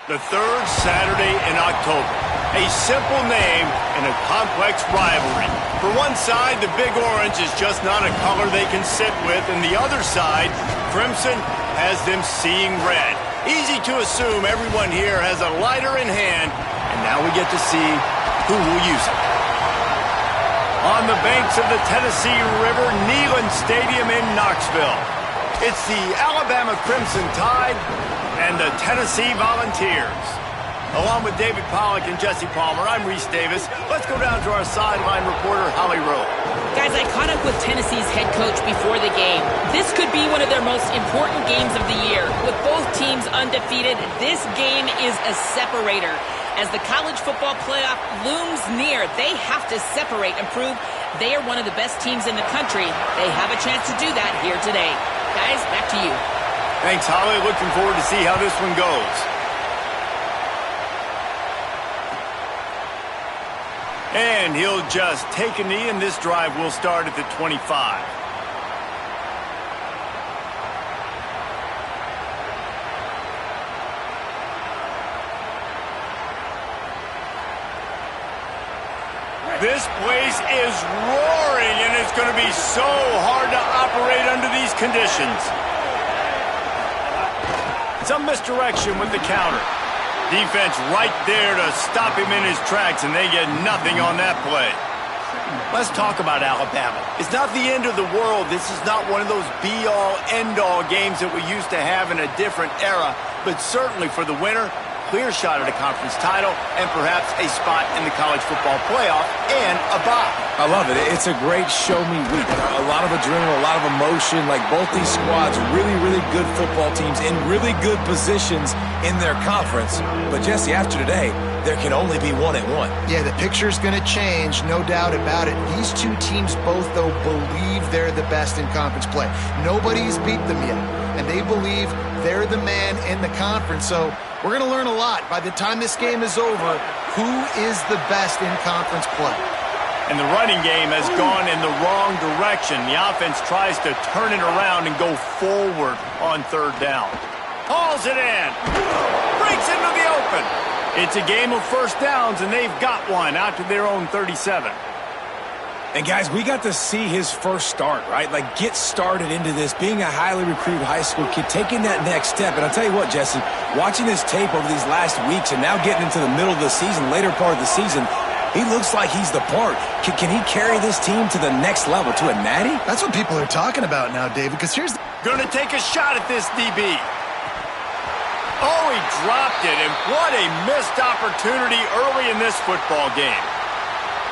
The third Saturday in October. A simple name and a complex rivalry. For one side, the Big Orange is just not a color they can sit with, and the other side, Crimson, has them seeing red. Easy to assume everyone here has a lighter in hand, and now we get to see who will use it. On the banks of the Tennessee River, Neyland Stadium in Knoxville. It's the Alabama Crimson Tide and the Tennessee Volunteers. Along with David Pollack and Jesse Palmer, I'm Reese Davis. Let's go down to our sideline reporter, Holly Rowe. Guys, I caught up with Tennessee's head coach before the game. This could be one of their most important games of the year. With both teams undefeated, this game is a separator. As the college football playoff looms near, they have to separate and prove they are one of the best teams in the country. They have a chance to do that here today. Guys, back to you. Thanks, Holly. Looking forward to see how this one goes. And he'll just take a knee, and this drive will start at the 25. This place is roaring, and it's going to be so hard to operate under these conditions. Some misdirection with the counter. Defense right there to stop him in his tracks, and they get nothing on that play. Let's talk about Alabama. It's not the end of the world. This is not one of those be-all, end-all games that we used to have in a different era, but certainly for the winner, clear shot at a conference title and perhaps a spot in the college football playoff and a bye. I love it. It's a great show-me week. A lot of adrenaline, a lot of emotion. Like both these squads, really, really good football teams in really good positions in their conference. But, Jesse, after today, there can only be 1-1. Yeah, the picture's going to change, no doubt about it. These two teams both, though, believe they're the best in conference play. Nobody's beat them yet, and they believe they're the man in the conference. So we're going to learn a lot. By the time this game is over, who is the best in conference play? And the running game has gone in the wrong direction. The offense tries to turn it around and go forward on third down. Hauls it in. Breaks into the open. It's a game of first downs, and they've got one out to their own 37. And, guys, we got to see his first start, right? Like, get started into this, being a highly recruited high school kid, taking that next step. And I'll tell you what, Jesse, watching this tape over these last weeks and now getting into the middle of the season, later part of the season, he looks like he's the part. Can he carry this team to the next level, to a natty? That's what people are talking about now, David, because here's the... Going to take a shot at this DB. Oh, he dropped it, and what a missed opportunity early in this football game.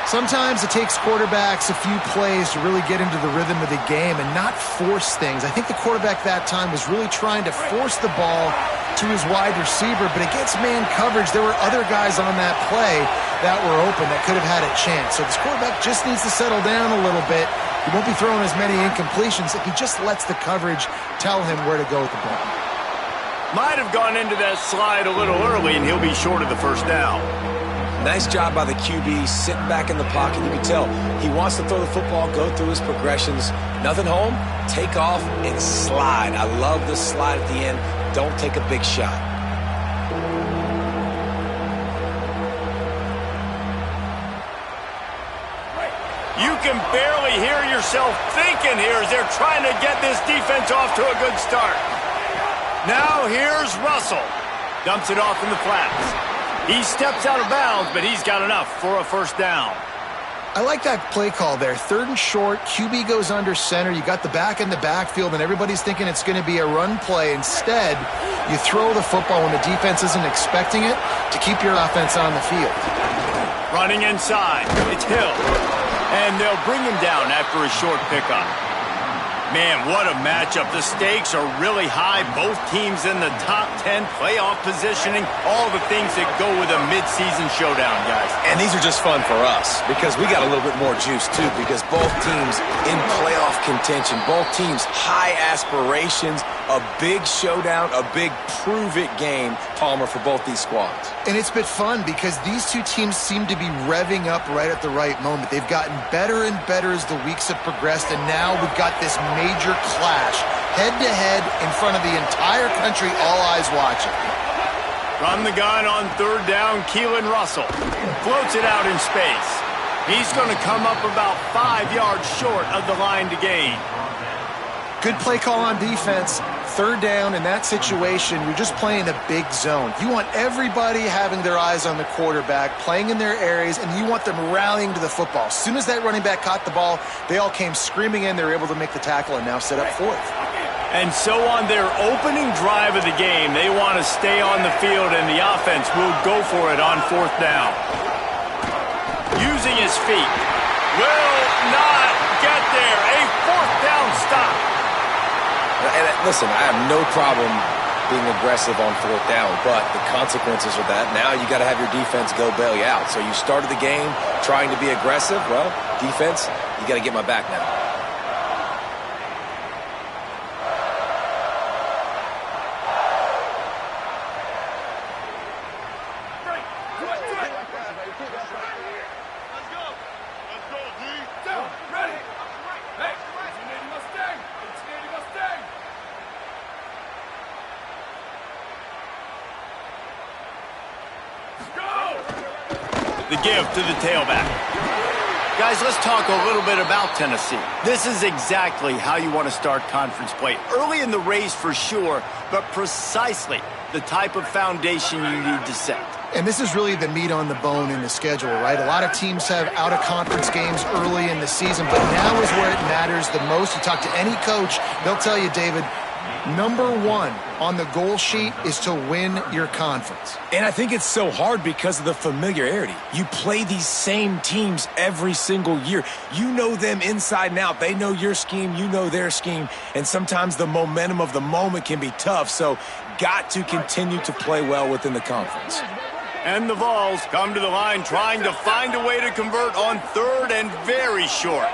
Sometimes it takes quarterbacks a few plays to really get into the rhythm of the game and not force things. I think the quarterback that time was really trying to force the ball to his wide receiver, but against man coverage, there were other guys on that play that were open that could have had a chance. So this quarterback just needs to settle down a little bit. He won't be throwing as many incompletions if he just lets the coverage tell him where to go with the ball. Might have gone into that slide a little early, and he'll be short of the first down. Nice job by the QB, sitting back in the pocket. You can tell he wants to throw the football, go through his progressions. Nothing home, take off, and slide. I love the slide at the end. Don't take a big shot. You can barely hear yourself thinking here as they're trying to get this defense off to a good start. Now here's Russell. Dumps it off in the flats. He steps out of bounds, but he's got enough for a first down. I like that play call there. Third and short, QB goes under center. You got the back in the backfield, and everybody's thinking it's going to be a run play. Instead, you throw the football when the defense isn't expecting it to keep your offense on the field. Running inside. It's Hill. And they'll bring him down after a short pickup. Man, what a matchup. The stakes are really high. Both teams in the top 10 playoff positioning. All the things that go with a midseason showdown, guys. And these are just fun for us because we got a little bit more juice, too, because both teams in playoff contention, both teams high aspirations, a big showdown, a big prove-it game, Palmer, for both these squads. And it's been fun because these two teams seem to be revving up right at the right moment. They've gotten better and better as the weeks have progressed, and now we've got this major clash, head-to-head in front of the entire country, all eyes watching. From the gun on third down, Keelan Russell floats it out in space. He's going to come up about 5 yards short of the line to gain. Good play call on defense. Third down in that situation, you're just playing a big zone. You want everybody having their eyes on the quarterback, playing in their areas, and you want them rallying to the football. As soon as that running back caught the ball, they all came screaming in. They were able to make the tackle and now set up fourth. And so on their opening drive of the game, they want to stay on the field, and the offense will go for it on fourth down. Using his feet. Will not get there. A fourth down stop. And listen, I have no problem being aggressive on fourth down, but the consequences of that, now you got to have your defense go bail you out. So you started the game trying to be aggressive. Well, defense, you got to get my back now. The give to the tailback. Guys, let's talk a little bit about Tennessee. This is exactly how you want to start conference play. Early in the race for sure, but precisely the type of foundation you need to set. And this is really the meat on the bone in the schedule, right? A lot of teams have out-of-conference games early in the season, but now is where it matters the most. You talk to any coach, they'll tell you, David, number one on the goal sheet is to win your conference. And I think it's so hard because of the familiarity. You play these same teams every single year. You know them inside and out. They know your scheme, you know their scheme, and sometimes the momentum of the moment can be tough, so got to continue to play well within the conference. And the Vols come to the line trying to find a way to convert on third and very short.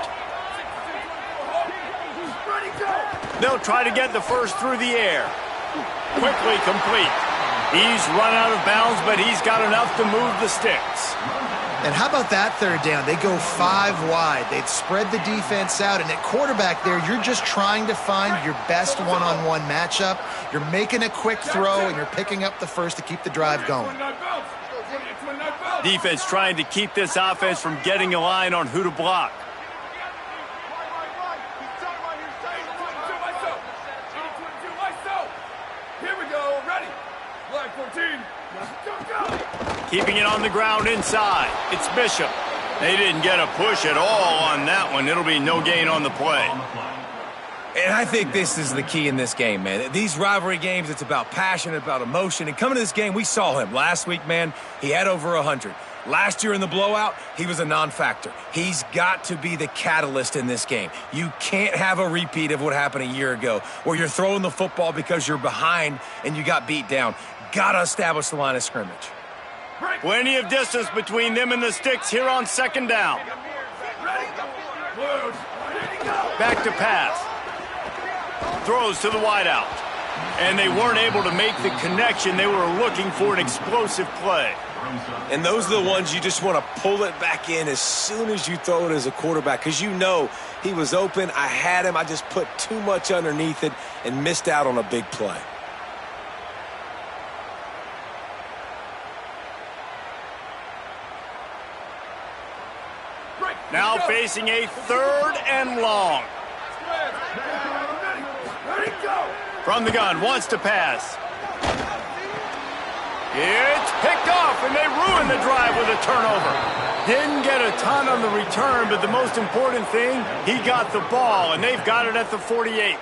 They'll try to get the first through the air. Quickly complete. He's run out of bounds, but he's got enough to move the sticks. And how about that third down? They go 5 wide. They've spread the defense out, and at quarterback there, you're just trying to find your best one-on-one matchup. You're making a quick throw, and you're picking up the first to keep the drive going. Defense trying to keep this offense from getting a line on who to block. Keeping it on the ground inside. It's Bishop. They didn't get a push at all on that one. It'll be no gain on the play. And I think this is the key in this game, man. These rivalry games, it's about passion, about emotion. And coming to this game, we saw him. Last week, man, he had over 100. Last year in the blowout, he was a non-factor. He's got to be the catalyst in this game. You can't have a repeat of what happened a year ago where you're throwing the football because you're behind and you got beat down. Got to establish the line of scrimmage. Plenty of distance between them and the sticks here on second down. Back to pass. Throws to the wideout. And they weren't able to make the connection. They were looking for an explosive play. And those are the ones you just want to pull it back in as soon as you throw it as a quarterback, because you know he was open. I had him. I just put too much underneath it and missed out on a big play. Now facing a third and long. From the gun, wants to pass. It's picked off, and they ruin the drive with a turnover. Didn't get a ton on the return, but the most important thing, he got the ball, and they've got it at the 48.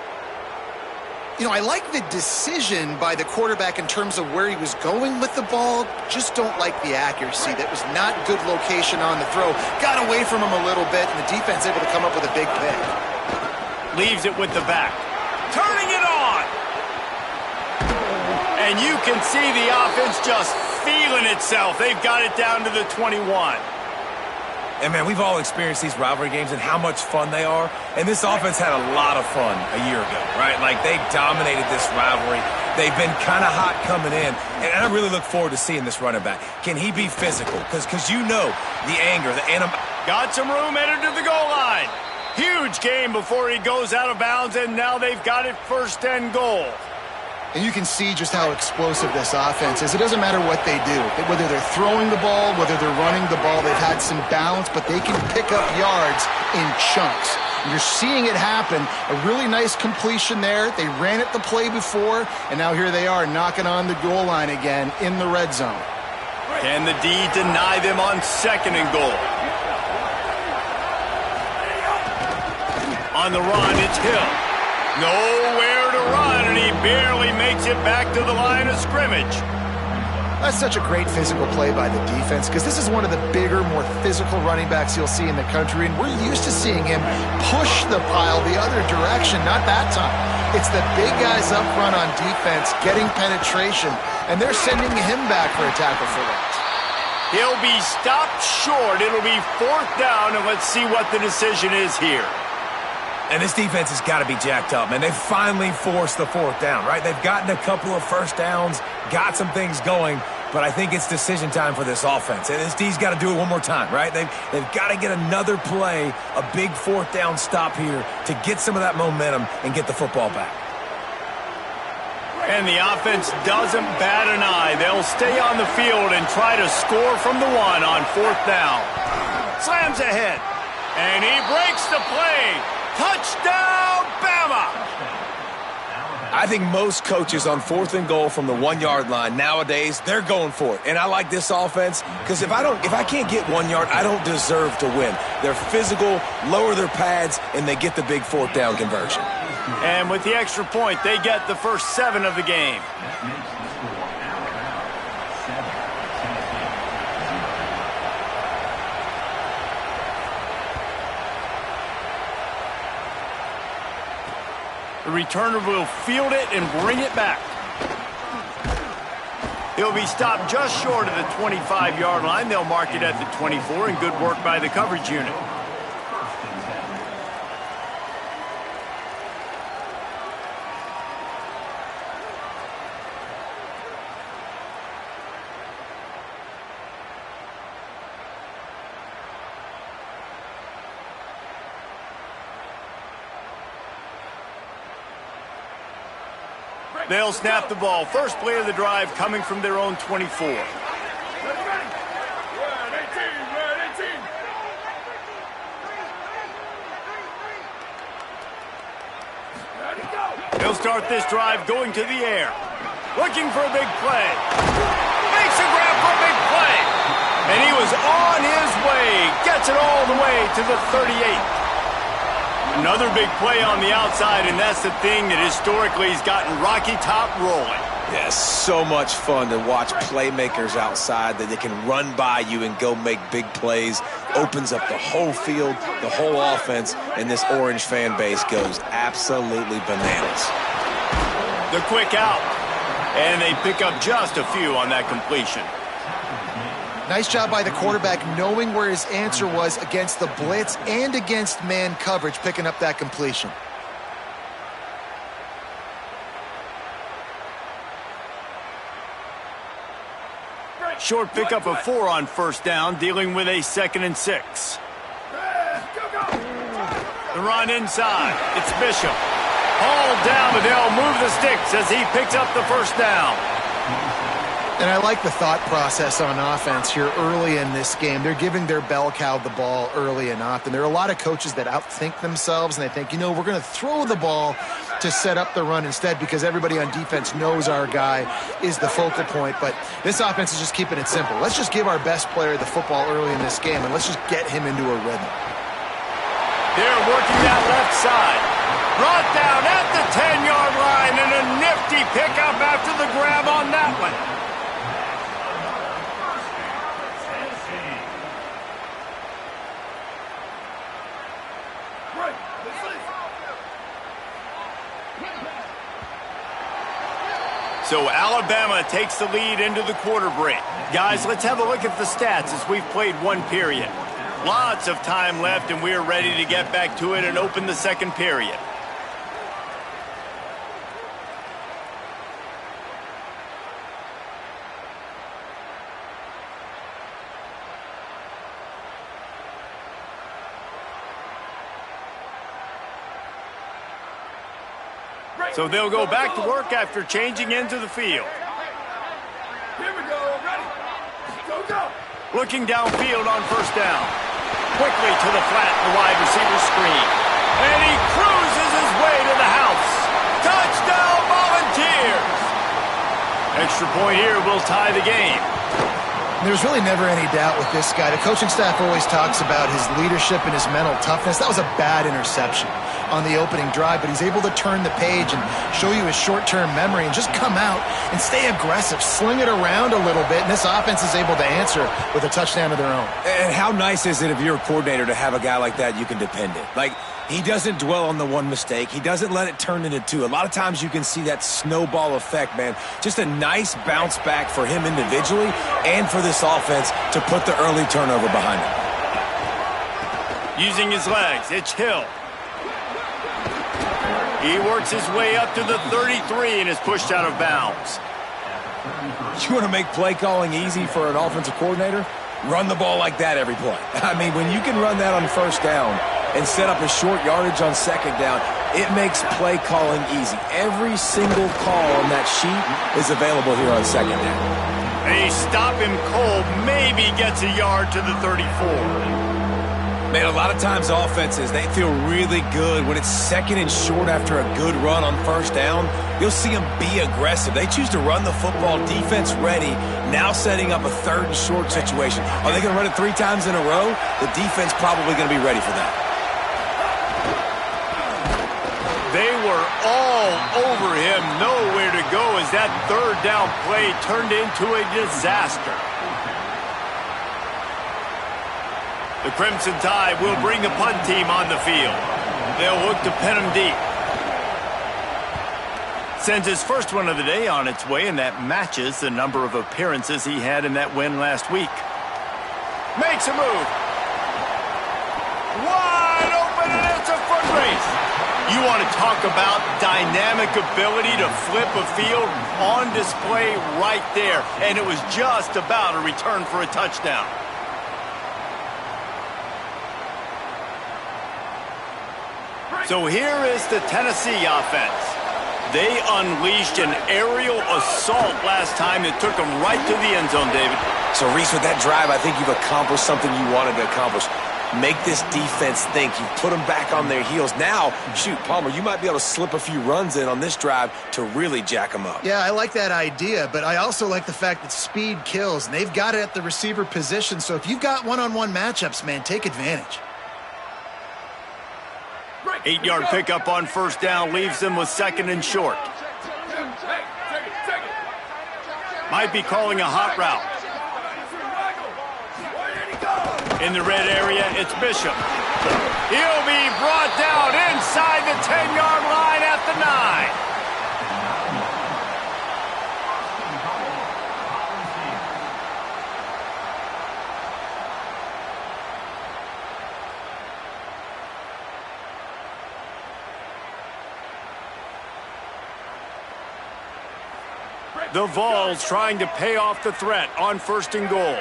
You know, I like the decision by the quarterback in terms of where he was going with the ball. Just don't like the accuracy. That was not good location on the throw. Got away from him a little bit, and the defense able to come up with a big pick. Leaves it with the back. Turning it on! And you can see the offense just feeling itself. They've got it down to the 21. And, man, we've all experienced these rivalry games and how much fun they are. And this offense had a lot of fun a year ago, right? Like, they dominated this rivalry. They've been kind of hot coming in. And I really look forward to seeing this running back. Can he be physical? Because you know the anger, the animal. Got some room, entered to the goal line. Huge game before he goes out of bounds, and now they've got it first and goal. And you can see just how explosive this offense is. It doesn't matter what they do. Whether they're throwing the ball, whether they're running the ball, they've had some balance, but they can pick up yards in chunks. And you're seeing it happen. A really nice completion there. They ran it the play before, and now here they are knocking on the goal line again in the red zone. Can the D deny them on 2nd and goal? On the run, it's Hill. Nowhere to run, and he barely makes it back to the line of scrimmage. That's such a great physical play by the defense because this is one of the bigger, more physical running backs you'll see in the country, and we're used to seeing him push the pile the other direction. Not that time. It's the big guys up front on defense getting penetration, and they're sending him back for a tackle for loss. He'll be stopped short. It'll be 4th down, and let's see what the decision is here. And this defense has got to be jacked up, man. They finally forced the 4th down, right? They've gotten a couple of first downs, got some things going, but I think it's decision time for this offense. And this D's got to do it one more time, right? They've got to get another play, a big 4th down stop here to get some of that momentum and get the football back. And the offense doesn't bat an eye. They'll stay on the field and try to score from the 1 on 4th down. Slams ahead, and he breaks the play. Touchdown, Bama! I think most coaches on 4th and goal from the 1-yard line nowadays, they're going for it. And I like this offense because if I can't get 1 yard, I don't deserve to win. They're physical, lower their pads, and they get the big 4th down conversion. And with the extra point, they get the first 7 of the game. The returner will field it and bring it back. He'll be stopped just short of the 25-yard line. They'll mark it at the 24, and good work by the coverage unit. They'll snap the ball. First play of the drive coming from their own 24. They'll start this drive going to the air. Looking for a big play. Makes a grab for a big play. And he was on his way. Gets it all the way to the 38. Another big play on the outside, and that's the thing that historically has gotten Rocky Top rolling. Yeah, so much fun to watch playmakers outside that they can run by you and go make big plays. Opens up the whole field, the whole offense, and this Orange fan base goes absolutely bananas. The quick out, and they pick up just a few on that completion. Nice job by the quarterback knowing where his answer was against the blitz and against man coverage, picking up that completion. Short pickup of 4 on first down, dealing with a 2nd and 6. The run inside. It's Bishop. Hauled down, but they'll move the sticks as he picks up the first down. And I like the thought process on offense here early in this game. They're giving their bell cow the ball early and often. There are a lot of coaches that outthink themselves, and they think, we're going to throw the ball to set up the run instead because everybody on defense knows our guy is the focal point. But this offense is just keeping it simple. Let's just give our best player the football early in this game, and let's just get him into a rhythm. They're working that left side. Brought down at the 10-yard line, and a nifty pickup after the grab on that one. So Alabama takes the lead into the quarter break. Guys, let's have a look at the stats as we've played one period. Lots of time left, and we're ready to get back to it and open the second period. So they'll go back to work after changing into the field. Here we go. Ready. Go, go. Looking downfield on first down. Quickly to the flat, the wide receiver screen. And he cruises his way to the house. Touchdown, Volunteers! Extra point here will tie the game. There's really never any doubt with this guy. The coaching staff always talks about his leadership and his mental toughness. That was a bad interception on the opening drive, but he's able to turn the page and show you his short-term memory and just come out and stay aggressive, sling it around a little bit, and this offense is able to answer with a touchdown of their own. And how nice is it if you're a coordinator to have a guy like that you can depend on? Like, he doesn't dwell on the one mistake. He doesn't let it turn into two. A lot of times you can see that snowball effect, man. Just a nice bounce back for him individually and for this offense to put the early turnover behind him. Using his legs, it's Hill. He works his way up to the 33 and is pushed out of bounds. You want to make play calling easy for an offensive coordinator? Run the ball like that every play. I mean, when you can run that on first down and set up a short yardage on second down, it makes play calling easy. Every single call on that sheet is available here on second down. They stop him cold, maybe gets a yard to the 34. Man, a lot of times offenses, they feel really good when it's second and short after a good run on first down. You'll see them be aggressive. They choose to run the football, defense ready, now setting up a third and short situation. Are they going to run it 3 times in a row? The defense probably going to be ready for that. They were all over him, nowhere to go as that third down play turned into a disaster. The Crimson Tide will bring the punt team on the field. They'll look to pin him deep. Sends his first one of the day on its way, and that matches the number of appearances he had in that win last week. Makes a move. Wide open, and it's a foot race. You want to talk about dynamic ability to flip a field on display right there, and it was just about a return for a touchdown. So here is the Tennessee offense. They unleashed an aerial assault last time that took them right to the end zone, David. So, Reese, with that drive, I think you've accomplished something you wanted to accomplish. Make this defense think. You put them back on their heels. Now, shoot, Palmer, you might be able to slip a few runs in on this drive to really jack them up. Yeah, I like that idea, but I also like the fact that speed kills, and they've got it at the receiver position. So if you've got one-on-one matchups, man, take advantage. 8-yard pickup on first down leaves them with second and short. Might be calling a hot route. In the red area, it's Bishop. He'll be brought down inside the 10-yard line at the 9. The Vols trying to pay off the threat on first and goal.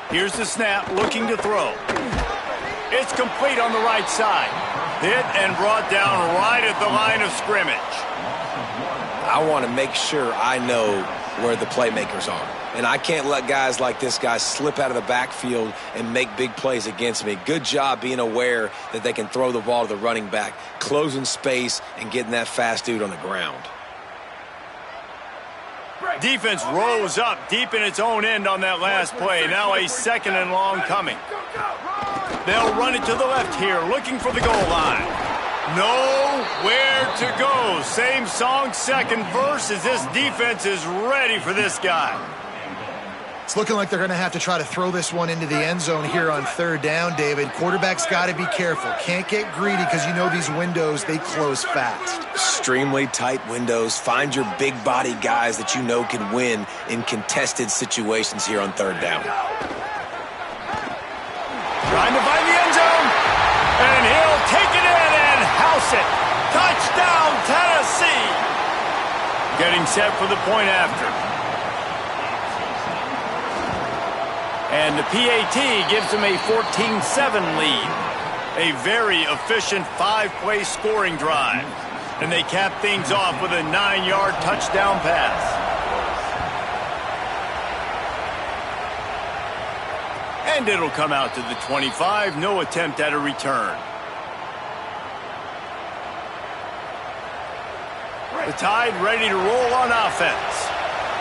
Here's the snap, looking to throw. It's complete on the right side. Hit and brought down right at the line of scrimmage. I want to make sure I know where the playmakers are. And I can't let guys like this guy slip out of the backfield and make big plays against me. Good job being aware that they can throw the ball to the running back, closing space and getting that fast dude on the ground. Defense rose up deep in its own end on that last play. Now a second and long coming. They'll run it to the left here, looking for the goal line. Nowhere to go. Same song, second verse, as this defense is ready for this guy. It's looking like they're going to have to try to throw this one into the end zone here on third down, David. Quarterback's got to be careful. Can't get greedy because you know these windows, they close fast. Extremely tight windows. Find your big body guys that you know can win in contested situations here on third down. Trying to find the end zone. And he'll take it in and house it. Touchdown, Tennessee. Getting set for the point after. And the PAT gives them a 14-7 lead. A very efficient 5-play scoring drive. And they cap things off with a 9-yard touchdown pass. And it'll come out to the 25. No attempt at a return. The Tide ready to roll on offense.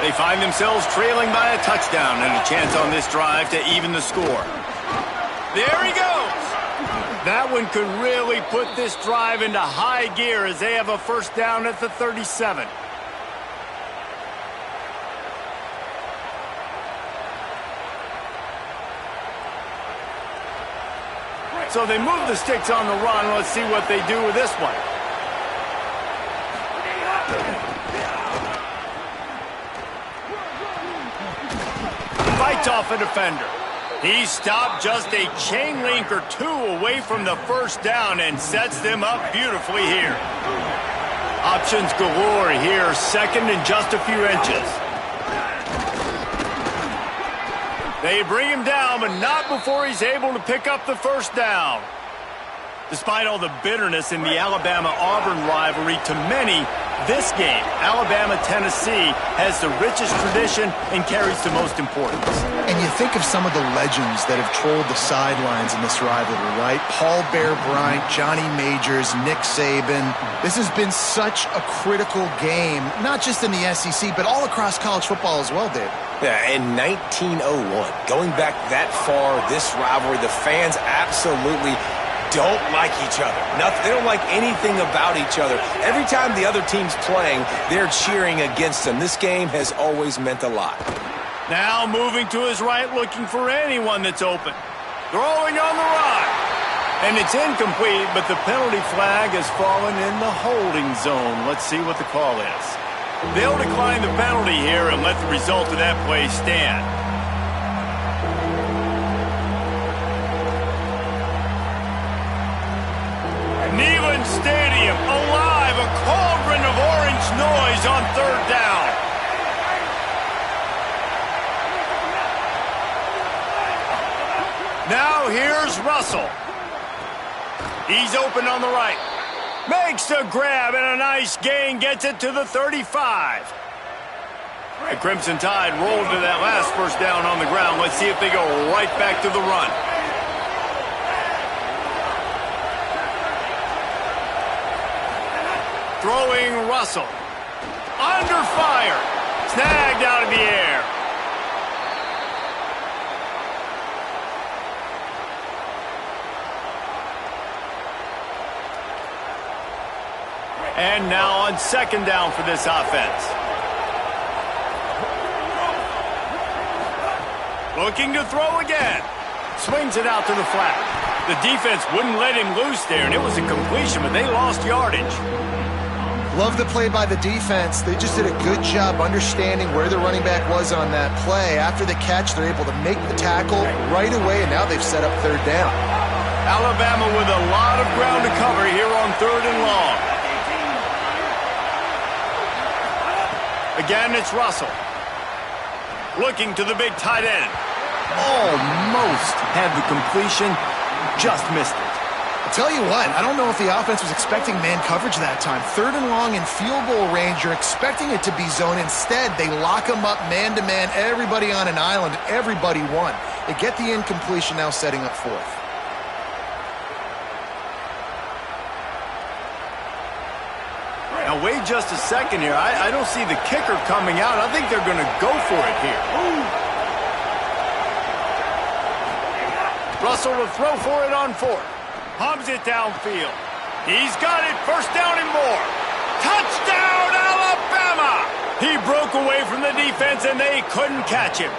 They find themselves trailing by a touchdown and a chance on this drive to even the score. There he goes. That one could really put this drive into high gear as they have a first down at the 37. So they move the sticks on the run. Let's see what they do with this one. Fights off a defender. He stopped just a chain link or two away from the first down and sets them up beautifully here. Options galore here, second and just a few inches. They bring him down, but not before he's able to pick up the first down. Despite all the bitterness in the Alabama-Auburn rivalry, to many, this game, Alabama-Tennessee, has the richest tradition and carries the most importance. And you think of some of the legends that have trolled the sidelines in this rivalry, right? Paul Bear Bryant, Johnny Majors, Nick Saban. This has been such a critical game, not just in the SEC, but all across college football as well, Dave. Yeah, in 1901, going back that far, this rivalry, the fans absolutely don't like each other. They don't like anything about each other. Every time the other team's playing, they're cheering against them. This game has always meant a lot. Now moving to his right, looking for anyone that's open. Throwing on the run. And it's incomplete, but the penalty flag has fallen in the holding zone. Let's see what the call is. They'll decline the penalty here and let the result of that play stand. Neyland Stadium, alive, a cauldron of orange noise on third down. Now here's Russell. He's open on the right. Makes the grab and a nice gain, gets it to the 35. The Crimson Tide rolled to that last first down on the ground. Let's see if they go right back to the run. Throwing Russell. Under fire. Snagged out of the air. And now on second down for this offense. Looking to throw again. Swings it out to the flat. The defense wouldn't let him loose there, and it was a completion, but they lost yardage. Love the play by the defense. They just did a good job understanding where the running back was on that play. After the catch, they're able to make the tackle right away, and now they've set up third down. Alabama with a lot of ground to cover here on third and long. Again, it's Russell. Looking to the big tight end. Almost had the completion, just missed it. I'll tell you what, I don't know if the offense was expecting man coverage that time. Third and long in field goal range, you're expecting it to be zone. Instead, they lock them up man-to-man, everybody on an island, everybody won. They get the incompletion, now setting up fourth. Now, wait just a second here. I don't see the kicker coming out. I think they're going to go for it here. Russell to throw for it on fourth. Hubs it downfield. He's got it. First down and more. Touchdown, Alabama! He broke away from the defense, and they couldn't catch him.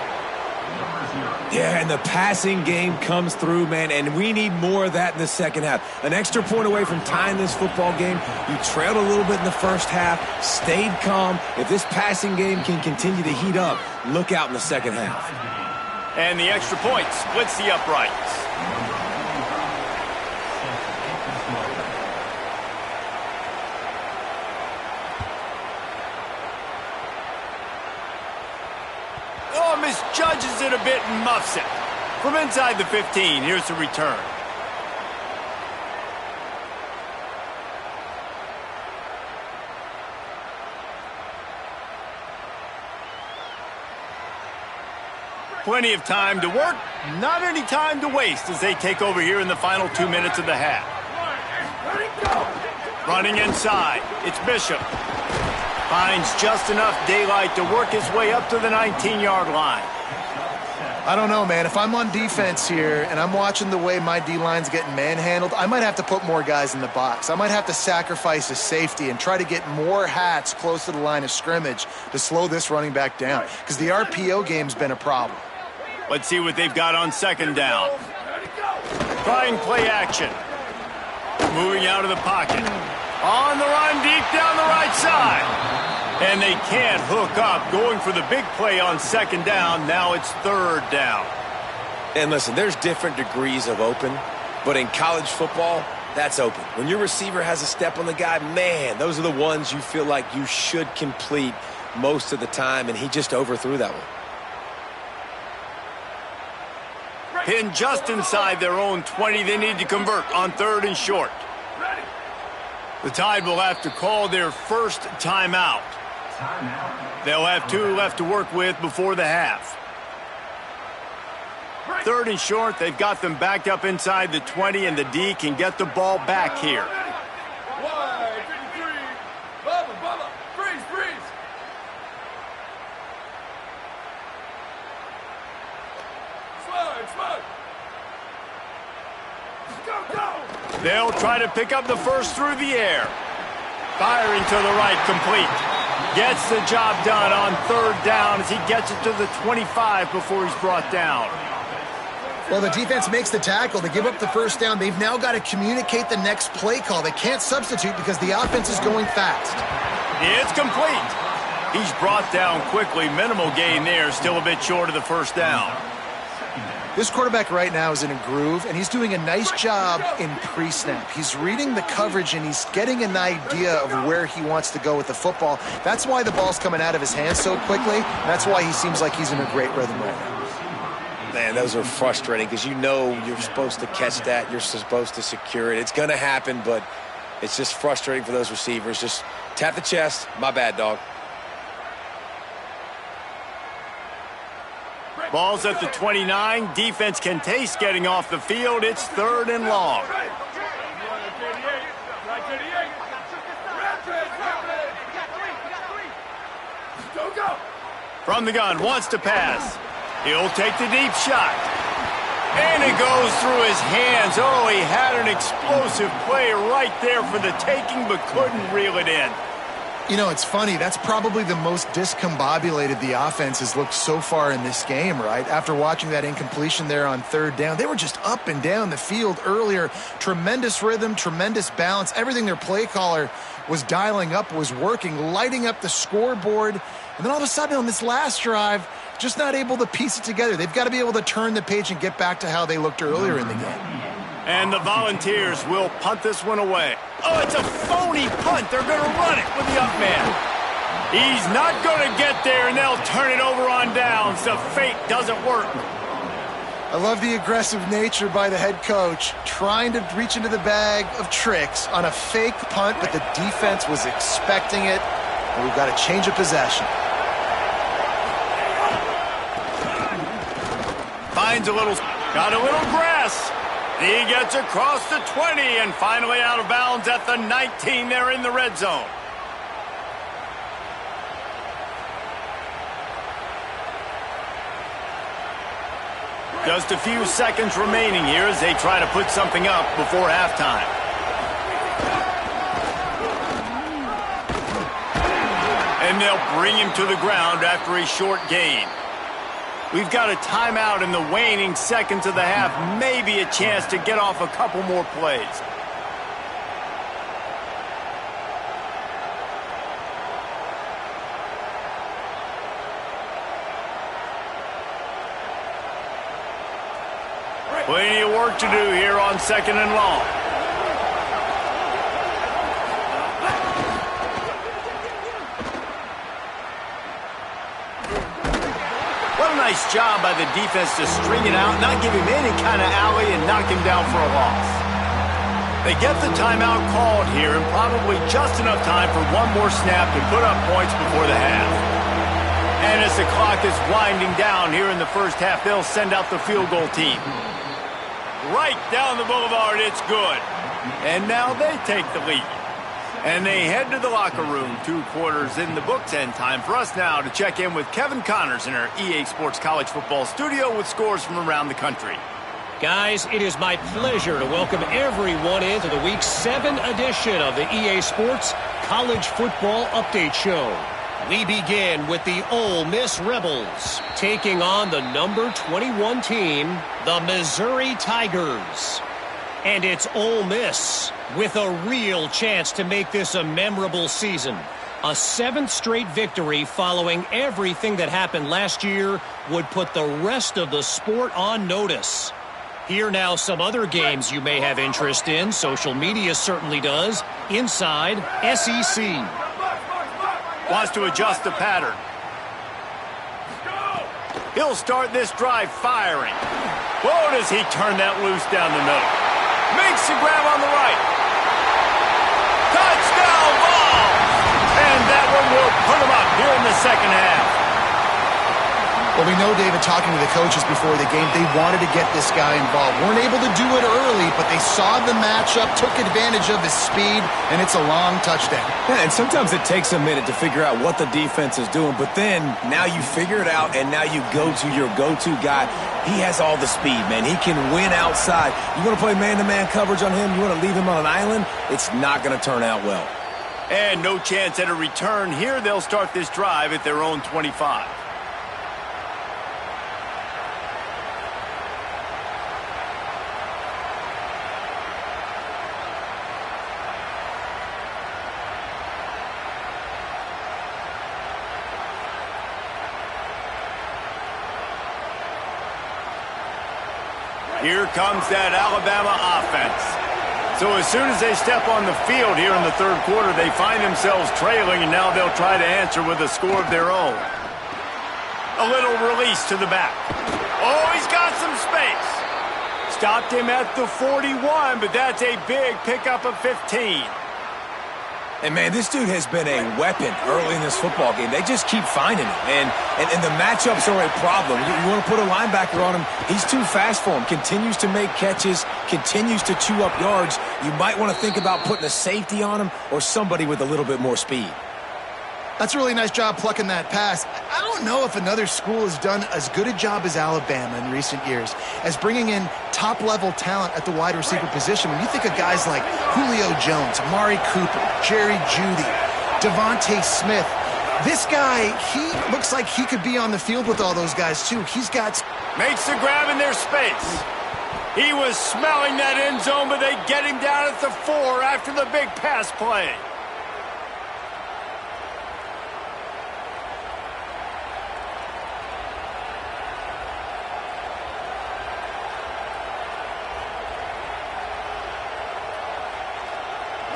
Yeah, and the passing game comes through, man, and we need more of that in the second half. An extra point away from tying this football game. You trailed a little bit in the first half, stayed calm. If this passing game can continue to heat up, look out in the second half. And the extra point splits the uprights. Oh, misjudges it a bit and muffs it. From inside the 15, here's the return. Plenty of time to work, not any time to waste as they take over here in the final 2 minutes of the half. Running inside, it's Bishop. Finds just enough daylight to work his way up to the 19-yard line. I don't know, man. If I'm on defense here and I'm watching the way my D-line's getting manhandled, I might have to put more guys in the box. I might have to sacrifice a safety and try to get more hats close to the line of scrimmage to slow this running back down, because the RPO game's been a problem. Let's see what they've got on second down. Trying play action. Moving out of the pocket. On the run, deep down the right side. And they can't hook up, going for the big play on second down. Now it's third down. And listen, there's different degrees of open, but in college football, that's open. When your receiver has a step on the guy, man, those are the ones you feel like you should complete most of the time, and he just overthrew that one. Pinned just inside their own 20. They need to convert on third and short. The Tide will have to call their first timeout. They'll have 2 left to work with before the half. Third and short, they've got them backed up inside the 20, and the D can get the ball back here. Wide, 53. Bubba, freeze. Slide. Go. They'll try to pick up the first through the air. Firing to the right, complete. Gets the job done on third down as he gets it to the 25 before he's brought down. Well, the defense makes the tackle. They give up the first down. They've now got to communicate the next play call. They can't substitute because the offense is going fast. It's complete. He's brought down quickly. Minimal gain there. Still a bit short of the first down. This quarterback right now is in a groove, and he's doing a nice job in pre-snap. He's reading the coverage, and he's getting an idea of where he wants to go with the football. That's why the ball's coming out of his hands so quickly. That's why he seems like he's in a great rhythm right now. Man, those are frustrating because you know you're supposed to catch that. You're supposed to secure it. It's going to happen, but it's just frustrating for those receivers. Just tap the chest. My bad, dog. Ball's at the 29. Defense can taste getting off the field. It's third and long. From the gun, wants to pass. He'll take the deep shot. And it goes through his hands. Oh, he had an explosive play right there for the taking, but couldn't reel it in. You know, it's funny. That's probably the most discombobulated the offense has looked so far in this game, right? After watching that incompletion there on third down, they were just up and down the field earlier. Tremendous rhythm, tremendous balance. Everything their play caller was dialing up was working, lighting up the scoreboard. And then all of a sudden on this last drive, just not able to piece it together. They've got to be able to turn the page and get back to how they looked earlier in the game. And the Volunteers will punt this one away. Oh, it's a phony punt. They're going to run it with the up man. He's not going to get there, and they'll turn it over on downs. The fake doesn't work. I love the aggressive nature by the head coach, trying to reach into the bag of tricks on a fake punt, but the defense was expecting it, and we've got a change of possession. Finds got a little grass. He gets across the 20 and finally out of bounds at the 19. They're in the red zone. Just a few seconds remaining here as they try to put something up before halftime. And they'll bring him to the ground after a short gain. We've got a timeout in the waning seconds of the half. Maybe a chance to get off a couple more plays. Plenty of work to do here on second and long. What a nice job by the defense to string it out, not give him any kind of alley, and knock him down for a loss. They get the timeout called here, and probably just enough time for one more snap to put up points before the half. And as the clock is winding down here in the first half, they'll send out the field goal team. Right down the boulevard, it's good. And now they take the lead. And they head to the locker room. 2 quarters in the books, and time for us now to check in with Kevin Connors in our EA Sports College Football studio with scores from around the country. Guys, it is my pleasure to welcome everyone into the Week 7 edition of the EA Sports College Football Update Show. We begin with the Ole Miss Rebels taking on the number 21 team, the Missouri Tigers. And it's Ole Miss with a real chance to make this a memorable season. A 7th straight victory following everything that happened last year would put the rest of the sport on notice. Here now some other games you may have interest in. Social media certainly does. Inside SEC. Wants to adjust the pattern. He'll start this drive firing. Whoa, does he turn that loose down the middle. Makes the grab on the right. Touchdown ball! And that one will put him up here in the second half. Well, we know, David, talking to the coaches before the game, they wanted to get this guy involved. Weren't able to do it early, but they saw the matchup, took advantage of his speed, and it's a long touchdown. Yeah, and sometimes it takes a minute to figure out what the defense is doing, but then now you figure it out, and now you go to your go-to guy. He has all the speed, man. He can win outside. You want to play man-to-man coverage on him? You want to leave him on an island? It's not going to turn out well. And no chance at a return here. They'll start this drive at their own 25. Here comes that Alabama offense. So as soon as they step on the field here in the third quarter, they find themselves trailing, and now they'll try to answer with a score of their own. A little release to the back. Oh, he's got some space. Stopped him at the 41, but that's a big pickup of 15. And, man, this dude has been a weapon early in this football game. They just keep finding him. And the matchups are a problem. You want to put a linebacker on him, he's too fast for him. Continues to make catches, continues to chew up yards. You might want to think about putting a safety on him or somebody with a little bit more speed. That's a really nice job plucking that pass. I don't know if another school has done as good a job as Alabama in recent years as bringing in top-level talent at the wide receiver position. When you think of guys like Julio Jones, Amari Cooper, Jerry Jeudy, Devontae Smith, this guy, he looks like he could be on the field with all those guys, too. He's got... Makes the grab in their space. He was smelling that end zone, but they get him down at the 4 after the big pass play.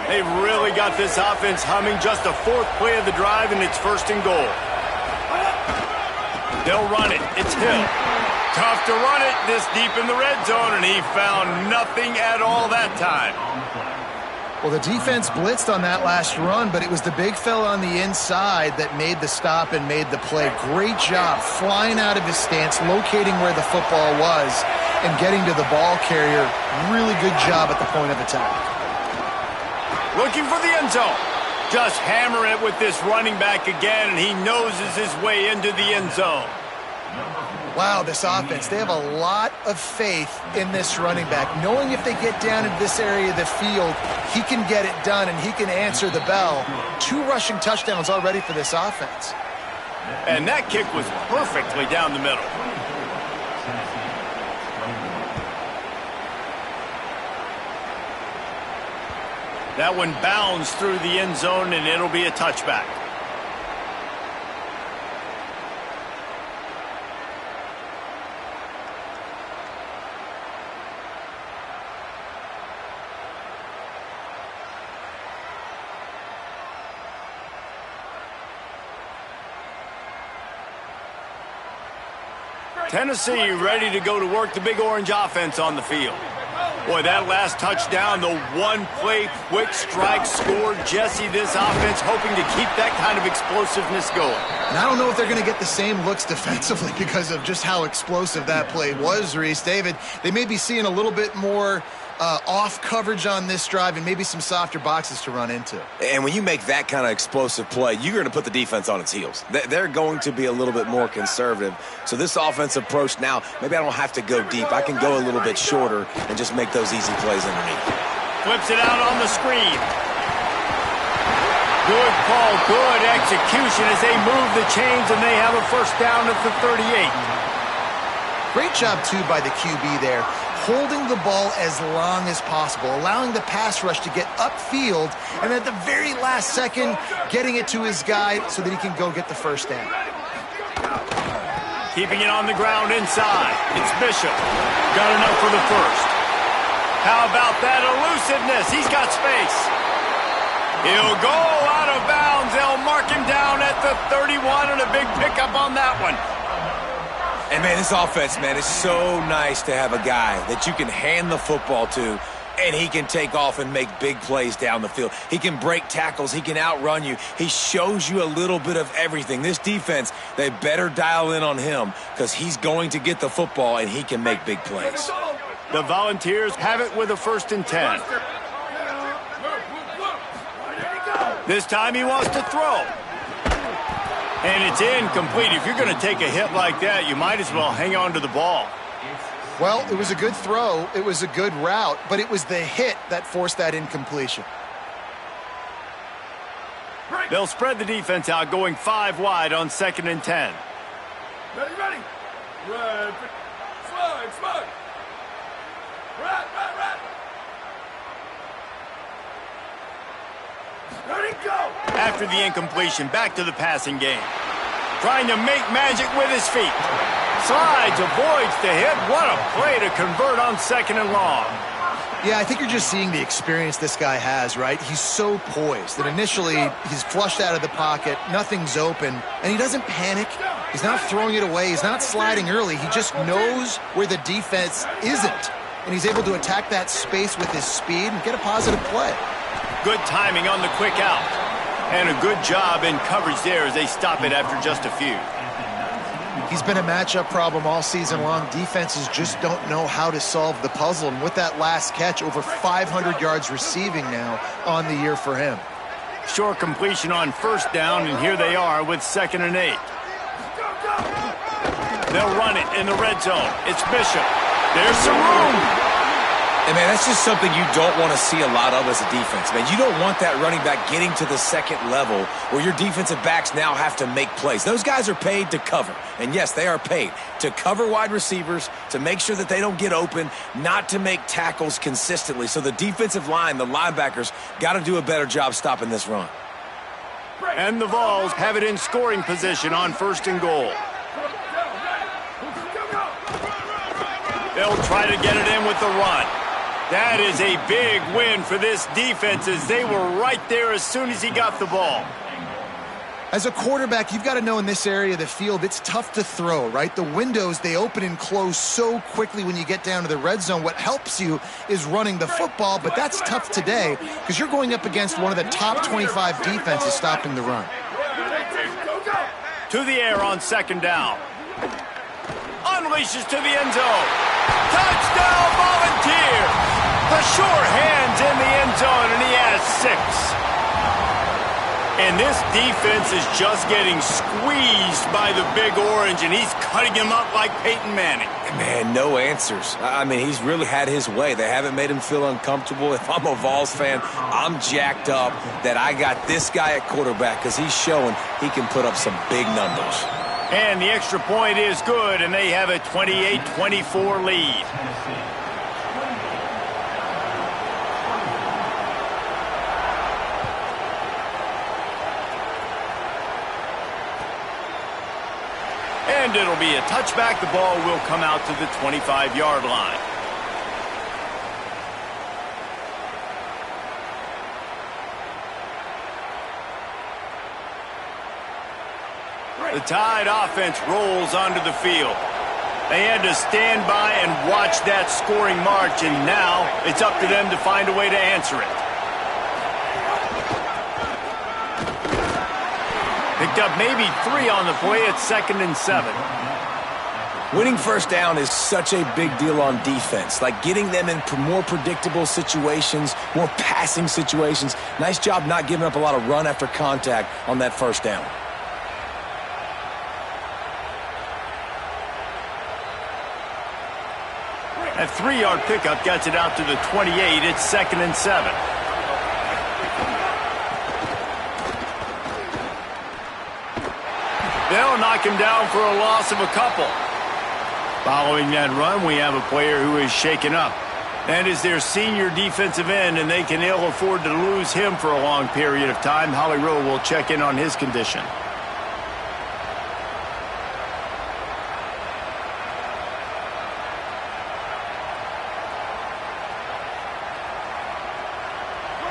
They've really got this offense humming. Just a 4th play of the drive, and it's 1st and goal. They'll run it. It's Hill. Tough to run it this deep in the red zone, and he found nothing at all that time. Well, the defense blitzed on that last run, but it was the big fella on the inside that made the stop and made the play. Great job flying out of his stance, locating where the football was, and getting to the ball carrier. Really good job at the point of attack. Looking for the end zone. Just hammer it with this running back again, and he noses his way into the end zone. Wow, this offense, they have a lot of faith in this running back. Knowing if they get down into this area of the field, he can get it done and he can answer the bell. 2 rushing touchdowns already for this offense. And that kick was perfectly down the middle. That one bounds through the end zone, and it'll be a touchback. Tennessee ready to go to work. The Big Orange offense on the field. Boy, that last touchdown, the one-play quick strike scored. Jesse, this offense hoping to keep that kind of explosiveness going. And I don't know if they're going to get the same looks defensively because of just how explosive that play was, Reese. David, they may be seeing a little bit more off coverage on this drive and maybe some softer boxes to run into. And when you make that kind of explosive play, you're going to put the defense on its heels. They're going to be a little bit more conservative. So this offensive approach now, maybe I don't have to go deep. I can go a little bit shorter and just make those easy plays underneath. Flips it out on the screen. Good call, good execution as they move the chains and they have a first down at the 38. Great job, too, by the QB there, holding the ball as long as possible, allowing the pass rush to get upfield, and at the very last second, getting it to his guy so that he can go get the first down. Keeping it on the ground inside. It's Bishop. Got enough for the first. How about that elusiveness? He's got space. He'll go out of bounds. They'll mark him down at the 31 and a big pickup on that one. And, man, this offense, man, is so nice to have a guy that you can hand the football to and he can take off and make big plays down the field. He can break tackles. He can outrun you. He shows you a little bit of everything. This defense, they better dial in on him because he's going to get the football and he can make big plays. The Volunteers have it with a 1st and 10. This time he wants to throw. And it's incomplete. If you're going to take a hit like that, you might as well hang on to the ball. Well, it was a good throw. It was a good route, but it was the hit that forced that incompletion. They'll spread the defense out, going 5 wide on 2nd and 10. Ready, ready. Right. Slide. Right. Ready, go. After the incompletion, back to the passing game. Trying to make magic with his feet. Slides, avoids the hit. What a play to convert on 2nd and long. Yeah, I think you're just seeing the experience this guy has, right? He's so poised that initially he's flushed out of the pocket, nothing's open, and he doesn't panic. He's not throwing it away. He's not sliding early. He just knows where the defense isn't, and he's able to attack that space with his speed and get a positive play. Good timing on the quick out. And a good job in coverage there as they stop it after just a few. He's been a matchup problem all season long. Defenses just don't know how to solve the puzzle. And with that last catch, over 500 yards receiving now on the year for him. Short completion on 1st down, and here they are with 2nd and 8. They'll run it in the red zone. It's Bishop. There's some room. And, man, that's just something you don't want to see a lot of as a defense, man. You don't want that running back getting to the 2nd level where your defensive backs now have to make plays. Those guys are paid to cover. And, yes, they are paid to cover wide receivers, to make sure that they don't get open, not to make tackles consistently. So the defensive line, the linebackers, got to do a better job stopping this run. And the Vols have it in scoring position on 1st and goal. They'll try to get it in with the run. That is a big win for this defense as they were right there as soon as he got the ball. As a quarterback, you've got to know in this area of the field, it's tough to throw, right? The windows, they open and close so quickly when you get down to the red zone. What helps you is running the football, but that's tough today because you're going up against one of the top 25 defenses stopping the run. To the air on 2nd down. Unleashes to the end zone. Touchdown, Volunteer! The sure hands in the end zone, and he has 6. And this defense is just getting squeezed by the Big Orange, and he's cutting him up like Peyton Manning. Man, no answers. I mean, he's really had his way. They haven't made him feel uncomfortable. If I'm a Vols fan, I'm jacked up that I got this guy at quarterback because he's showing he can put up some big numbers. And the extra point is good, and they have a 28-24 lead. And it'll be a touchback. The ball will come out to the 25-yard line. The Tide offense rolls onto the field. They had to stand by and watch that scoring march, and now it's up to them to find a way to answer it. Picked up maybe 3 on the play at 2nd and 7. Winning first down is such a big deal on defense, like getting them in more predictable situations, more passing situations. Nice job not giving up a lot of run after contact on that first down. That 3-yard pickup gets it out to the 28. It's 2nd and 7. They'll knock him down for a loss of a couple. Following that run, we have a player who is shaken up. That is their senior defensive end, and they can ill afford to lose him for a long period of time. Holly Rowe will check in on his condition.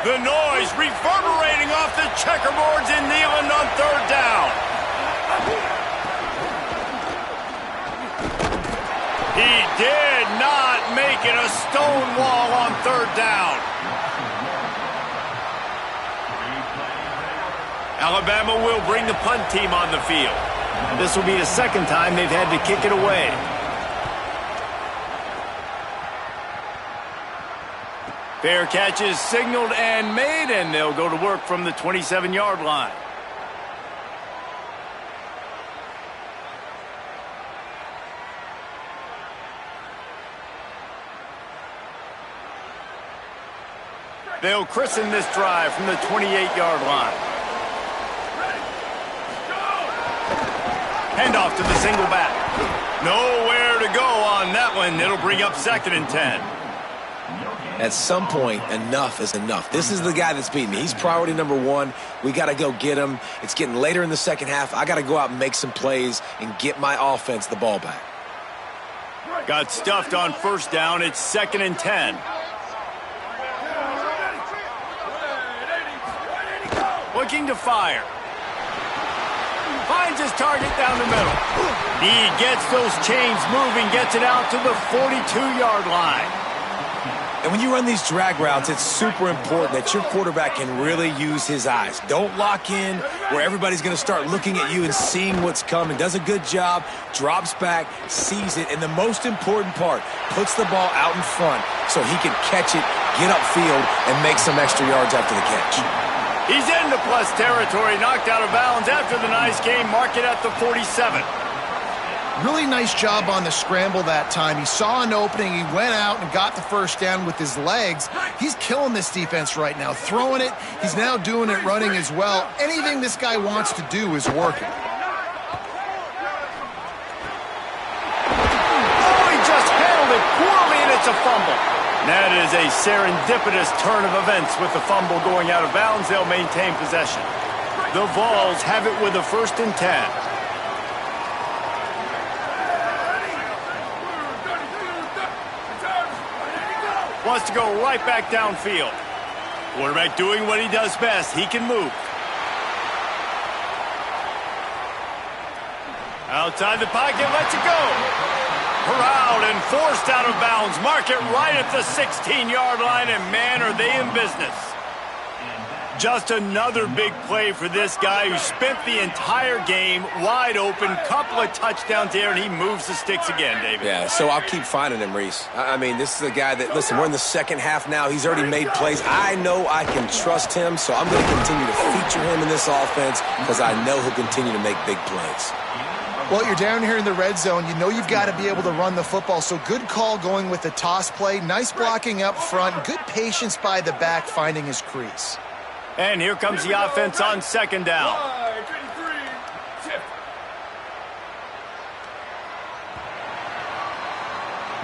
The noise reverberating off the checkerboards in Neyland on 3rd down. He did not make it a stone wall on 3rd down. Alabama will bring the punt team on the field. This will be the 2nd time they've had to kick it away. Fair catch is signaled and made, and they'll go to work from the 27-yard line. They'll christen this drive from the 28-yard line. Handoff to the single back. Nowhere to go on that one. It'll bring up 2nd and 10. At some point, enough is enough. This is the guy that's beating me. He's priority number 1. We got to go get him. It's getting later in the second half. I got to go out and make some plays and get my offense the ball back. Got stuffed on 1st down. It's 2nd and 10. Looking to fire. Finds his target down the middle. He gets those chains moving, gets it out to the 42-yard line. And when you run these drag routes, it's super important that your quarterback can really use his eyes. Don't lock in where everybody's going to start looking at you and seeing what's coming. Does a good job, drops back, sees it, and the most important part, puts the ball out in front so he can catch it, get upfield, and make some extra yards after the catch. He's into plus territory, knocked out of bounds after the nice game. Mark it at the 47. Really nice job on the scramble that time. He saw an opening. He went out and got the first down with his legs. He's killing this defense right now. Throwing it. He's now doing it running as well. Anything this guy wants to do is working. Oh, he just handled it poorly, and it's a fumble. That is a serendipitous turn of events with the fumble going out of bounds. They'll maintain possession. The Vols have it with a 1st and 10. Wants to go right back downfield. Quarterback doing what he does best. He can move. Outside the pocket, lets it go. Corralled and forced out of bounds. Mark it right at the 16-yard line, and man, are they in business. Just another big play for this guy who spent the entire game wide open, couple of touchdowns there, and he moves the sticks again, David. Yeah, so I'll keep finding him, Reese. I mean, this is a guy that, listen, we're in the second half now. He's already made plays. I know I can trust him, so I'm going to continue to feature him in this offense because I know he'll continue to make big plays. Well, you're down here in the red zone. You know you've got to be able to run the football, so good call going with the toss play. Nice blocking up front. Good patience by the back finding his crease. And here comes the offense on 2nd down.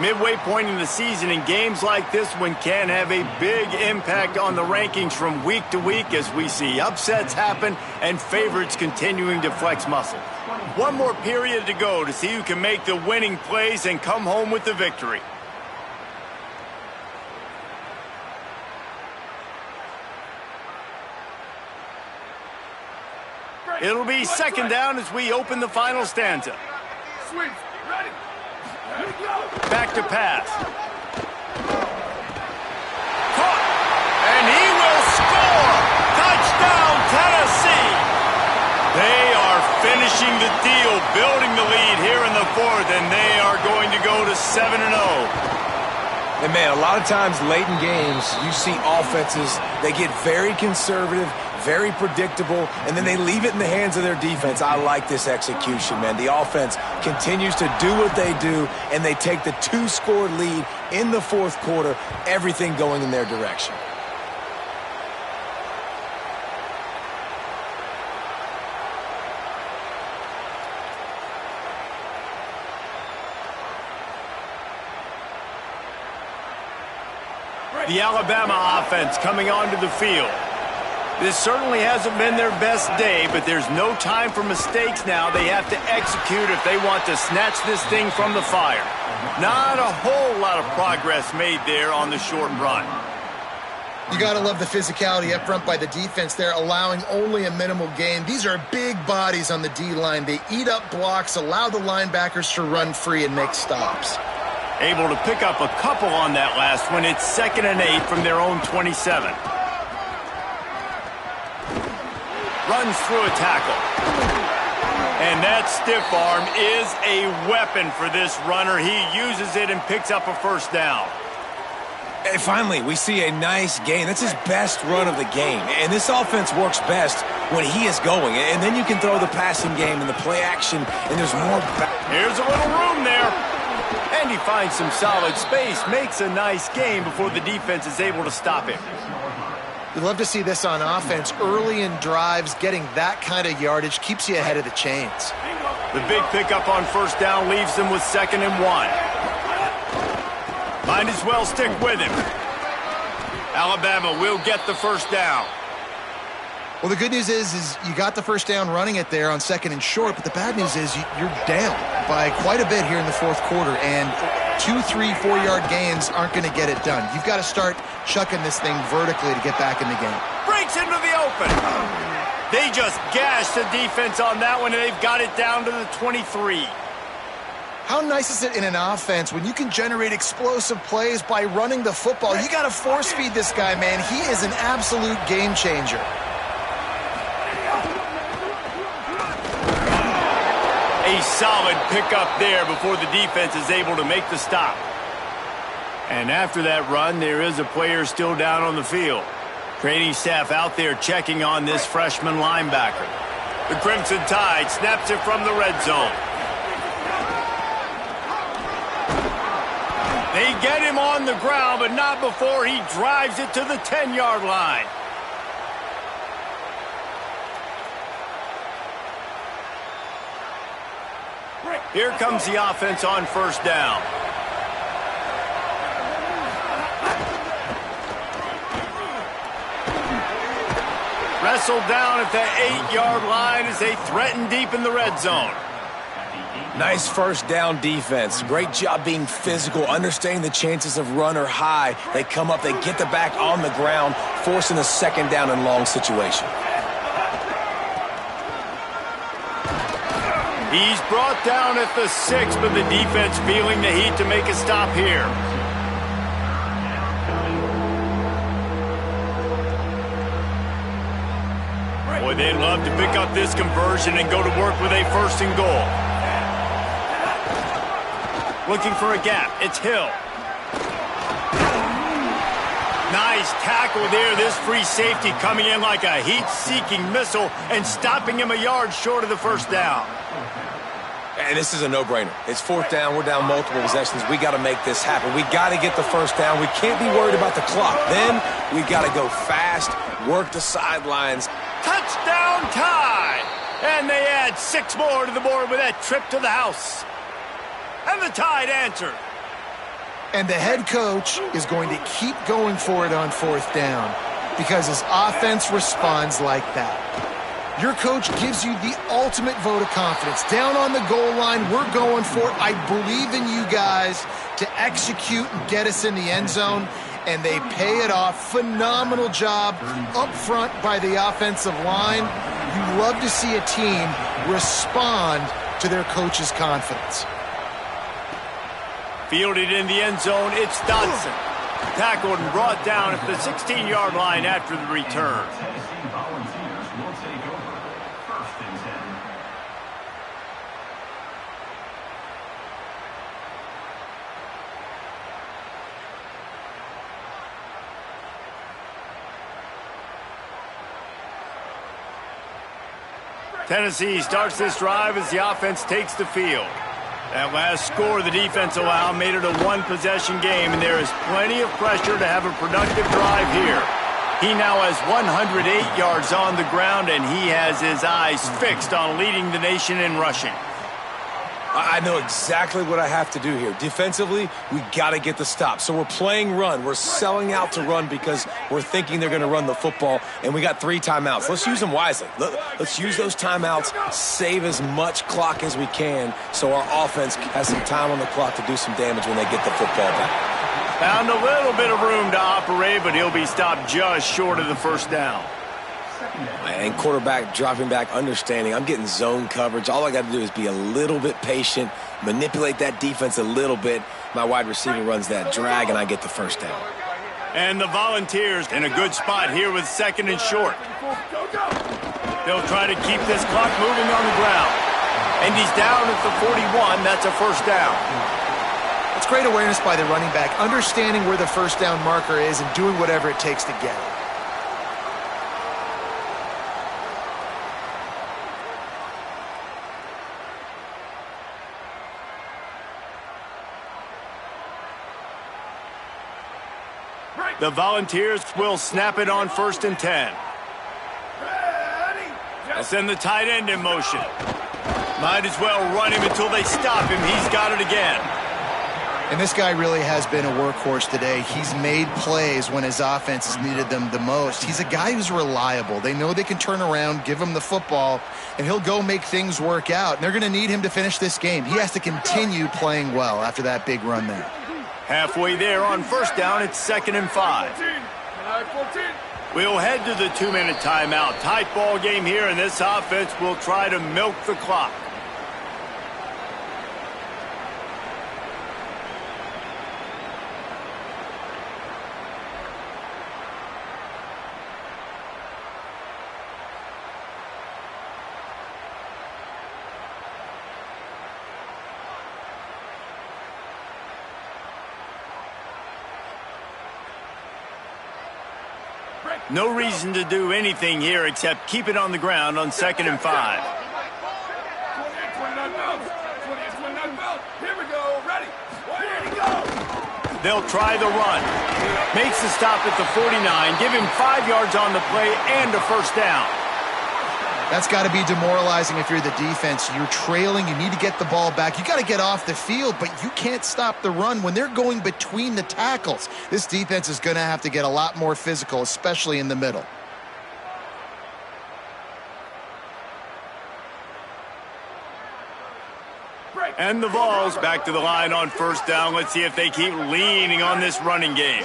Midway point in the season, and games like this one can have a big impact on the rankings from week to week as we see upsets happen and favorites continuing to flex muscle. One more period to go to see who can make the winning plays and come home with the victory. It'll be 2nd down as we open the final stanza. Sweep, ready? Back to pass. Caught. And he will score. Touchdown, Tennessee. They are finishing the deal, building the lead here in the fourth, and they are going to go to 7-0. And, man, a lot of times late in games, you see offenses, they get very conservative, very predictable, and then they leave it in the hands of their defense. I like this execution, man. The offense continues to do what they do, and they take the 2-score lead in the fourth quarter, everything going in their direction. The Alabama offense coming onto the field. This certainly hasn't been their best day, but there's no time for mistakes now. They have to execute if they want to snatch this thing from the fire. Not a whole lot of progress made there on the short run. You got to love the physicality up front by the defense there, allowing only a minimal gain. These are big bodies on the D-line. They eat up blocks, allow the linebackers to run free and make stops. Able to pick up a couple on that last one. It's 2nd and 8 from their own 27. Runs through a tackle. And that stiff arm is a weapon for this runner. He uses it and picks up a first down. And finally, we see a nice gain. That's his best run of the game. And this offense works best when he is going. And then you can throw the passing game and the play action, and there's more. Here's a little room there. And he finds some solid space, makes a nice gain before the defense is able to stop him. You'd love to see this on offense. Early in drives, getting that kind of yardage keeps you ahead of the chains. The big pickup on first down leaves them with 2nd and 1. Might as well stick with him. Alabama will get the first down. Well, the good news is you got the first down running it there on 2nd and short, but the bad news is you're down by quite a bit here in the fourth quarter, and 2, 3, 4-yard gains aren't going to get it done. You've got to start chucking this thing vertically to get back in the game. Breaks into the open. They just gashed the defense on that one, and they've got it down to the 23. How nice is it in an offense when you can generate explosive plays by running the football? You got to force feed this guy, man. He is an absolute game changer. A solid pickup there before the defense is able to make the stop. And after that run, there is a player still down on the field. Training staff out there checking on this freshman linebacker. The Crimson Tide snaps it from the red zone. They get him on the ground, but not before he drives it to the 10-yard line. Here comes the offense on first down. Wrestled down at the 8-yard line as they threaten deep in the red zone. Nice first down defense. Great job being physical, understanding the chances of run or high. They come up, they get the back on the ground, forcing a 2nd down and long situation. He's brought down at the 6, but the defense feeling the heat to make a stop here. Boy, they'd love to pick up this conversion and go to work with a 1st and goal. Looking for a gap. It's Hill. Nice tackle there. This free safety coming in like a heat-seeking missile and stopping him a yard short of the first down. And this is a no-brainer. It's 4th down. We're down multiple possessions. We got to make this happen. We got to get the first down. We can't be worried about the clock. Then we got to go fast, work the sidelines. Touchdown Tide! And they add 6 more to the board with that trip to the house. And the Tide answered. And the head coach is going to keep going for it on 4th down because his offense responds like that. Your coach gives you the ultimate vote of confidence. Down on the goal line, we're going for it. I believe in you guys to execute and get us in the end zone, and they pay it off. Phenomenal job up front by the offensive line. You love to see a team respond to their coach's confidence. Fielded in the end zone, it's Dotson. Tackled and brought down at the 16-yard line after the return. Tennessee starts this drive as the offense takes the field. That last score the defense allowed made it a one-possession game, and there is plenty of pressure to have a productive drive here. He now has 108 yards on the ground, and he has his eyes fixed on leading the nation in rushing. I know exactly what I have to do here. Defensively, we got to get the stop. So we're playing run. We're selling out to run because we're thinking they're going to run the football, and we got 3 timeouts. Let's use them wisely. Let's use those timeouts, save as much clock as we can so our offense has some time on the clock to do some damage when they get the football back. Found a little bit of room to operate, but he'll be stopped just short of the first down. And quarterback dropping back, understanding I'm getting zone coverage. All I got to do is be a little bit patient, manipulate that defense a little bit. My wide receiver runs that drag, and I get the first down. And the Volunteers in a good spot here with 2nd and short. They'll try to keep this clock moving on the ground. And he's down at the 41. That's a first down. It's great awareness by the running back, understanding where the first down marker is and doing whatever it takes to get it. The Volunteers will snap it on 1st and 10. They'll send the tight end in motion. Might as well run him until they stop him. He's got it again. And this guy really has been a workhorse today. He's made plays when his offense has needed them the most. He's a guy who's reliable. They know they can turn around, give him the football, and he'll go make things work out. And they're going to need him to finish this game. He has to continue playing well after that big run there. Halfway there on first down, it's 2nd and 5. We'll head to the 2-minute timeout. Tight ball game here, and this offense will try to milk the clock. No reason to do anything here except keep it on the ground on 2nd and 5. Here we go. Ready. Here we go. They'll try the run. Makes the stop at the 49. Give him 5 yards on the play and a first down. That's got to be demoralizing if you're the defense. You're trailing. You need to get the ball back. You got to get off the field, but you can't stop the run when they're going between the tackles. This defense is going to have to get a lot more physical, especially in the middle. And the Vols back to the line on first down. Let's see if they keep leaning on this running game.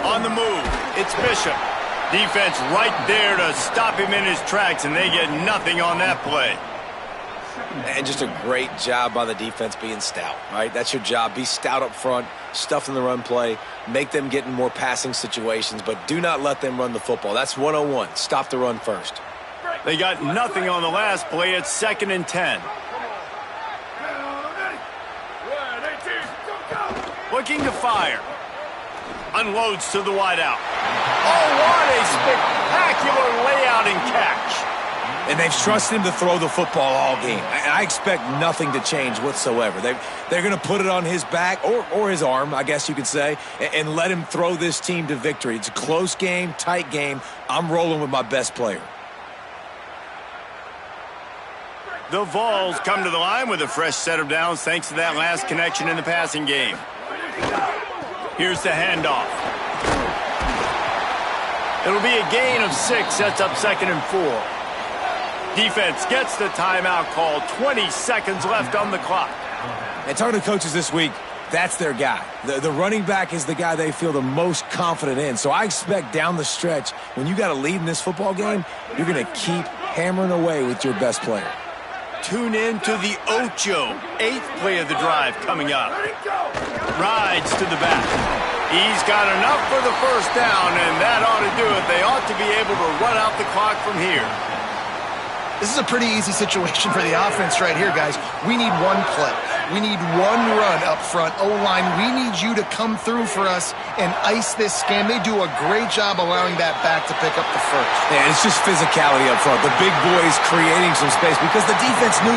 On the move, it's Bishop. Defense right there to stop him in his tracks, and they get nothing on that play. And just a great job by the defense being stout, right? That's your job. Be stout up front, stuff in the run play, make them get in more passing situations, but do not let them run the football. That's 101. Stop the run first. They got nothing on the last play. It's 2nd and 10. Looking to fire. Unloads to the wideout. Oh, what a spectacular layout and catch. And they've trusted him to throw the football all game. And I expect nothing to change whatsoever. They're going to put it on his back, or his arm, I guess you could say, and let him throw this team to victory. It's a close game, tight game. I'm rolling with my best player. The Vols come to the line with a fresh set of downs thanks to that last connection in the passing game. Here's the handoff. It'll be a gain of 6, sets up 2nd and 4. Defense gets the timeout call. 20 seconds left on the clock. And talking to coaches this week, that's their guy. The running back is the guy they feel the most confident in. So I expect down the stretch, when you got a lead in this football game, you're going to keep hammering away with your best player. tune in to the Ocho. 8th play of the drive coming up. Rides to the back. He's got enough for the first down, and that ought to do it. They ought to be able to run out the clock from here. This is a pretty easy situation for the offense right here, guys. We need one play. We need one run up front. O-line, we need you to come through for us and ice this scam. They do a great job allowing that back to pick up the first. Yeah, it's just physicality up front. The big boys creating some space because the defense knew